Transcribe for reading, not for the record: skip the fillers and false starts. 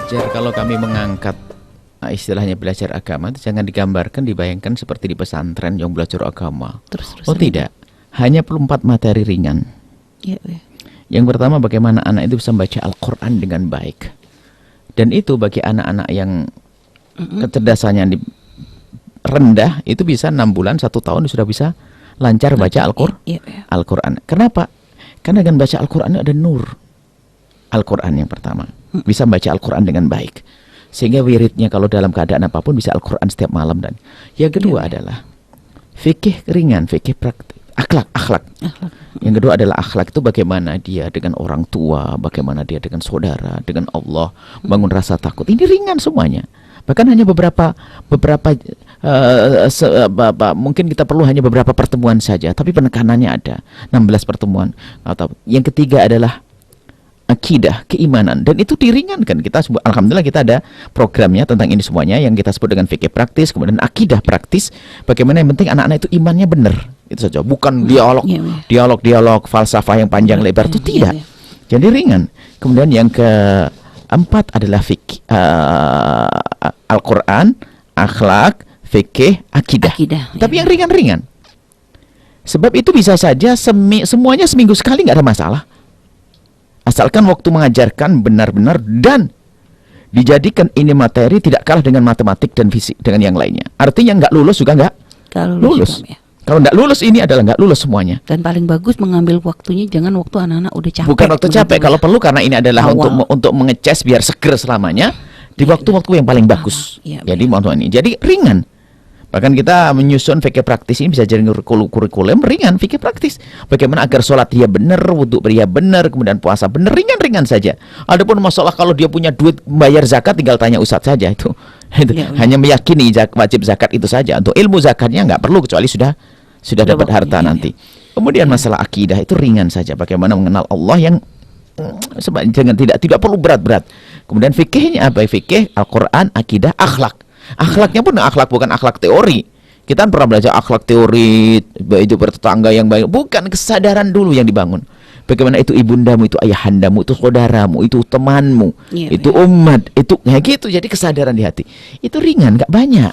belajar, kalau kami mengangkat istilahnya belajar agama itu jangan digambarkan, dibayangkan seperti di pesantren yang belajar agama. Oh tidak, hanya perlu 4 materi ringan. Ya, ya. Yang pertama, bagaimana anak itu bisa membaca Al-Quran dengan baik. Dan itu bagi anak-anak yang kecerdasannya rendah, itu bisa 6 bulan, 1 tahun sudah bisa lancar baca Al-Quran. Kenapa? Karena dengan baca Al-Quran ada nur. Al-Quran yang pertama, bisa membaca Al-Quran dengan baik, sehingga wiridnya kalau dalam keadaan apapun bisa Al-Quran setiap malam. Dan yang kedua adalah fikih ringan, fikih praktik, akhlak. Yang kedua adalah akhlak, itu bagaimana dia dengan orang tua, bagaimana dia dengan saudara, dengan Allah, bangun rasa takut. Ini ringan semuanya. Bahkan hanya beberapa mungkin kita perlu hanya beberapa pertemuan saja, tapi penekanannya ada 16 pertemuan. Atau yang ketiga adalah akidah, keimanan, dan itu diringankan. Kita alhamdulillah kita ada programnya tentang ini semuanya yang kita sebut dengan fikih praktis, kemudian akidah praktis. Bagaimana yang penting anak-anak itu imannya benar, itu saja, bukan dialog falsafah yang panjang lebar, itu tidak. Jadi ringan. Kemudian yang keempat adalah fikih, Al-Quran, akhlak, fikih, akidah. Tapi yang ringan-ringan. Sebab itu bisa saja semuanya seminggu sekali, nggak ada masalah. Asalkan waktu mengajarkan benar-benar dan dijadikan ini materi tidak kalah dengan matematik dan fisik dengan yang lainnya. Artinya nggak lulus juga nggak lulus. Ya. Kalau nggak lulus ini adalah nggak lulus semuanya. Dan paling bagus mengambil waktunya jangan waktu anak-anak udah capek. Bukan waktu capek, kalau perlu, karena ini adalah untuk mengeces biar seger selamanya di waktu-waktu yang paling bagus. Jadi ini jadi ringan. Bahkan kita menyusun fikih praktis ini bisa jadi kurikulum ringan, fikih praktis. Bagaimana agar sholat dia benar, wudhu dia benar, kemudian puasa benar, ringan-ringan saja. Adapun masalah kalau dia punya duit bayar zakat, tinggal tanya ustadz saja itu. Hanya meyakini wajib zakat itu saja. Untuk ilmu zakatnya nggak perlu, kecuali sudah dapat harta nanti. Kemudian masalah akidah itu ringan saja. Bagaimana mengenal Allah yang jangan tidak perlu berat-berat. Kemudian fikihnya apa? Fikih, Al-Quran, akidah, akhlak. Akhlaknya pun akhlak bukan akhlak teori. Kita pernah belajar akhlak teori, itu bertetangga yang baik. Bukan, kesadaran dulu yang dibangun. Bagaimana itu ibundamu, itu ayahandamu, itu saudaramu, itu temanmu, itu umat, itu kayak gitu. Jadi kesadaran di hati. Itu ringan, nggak banyak.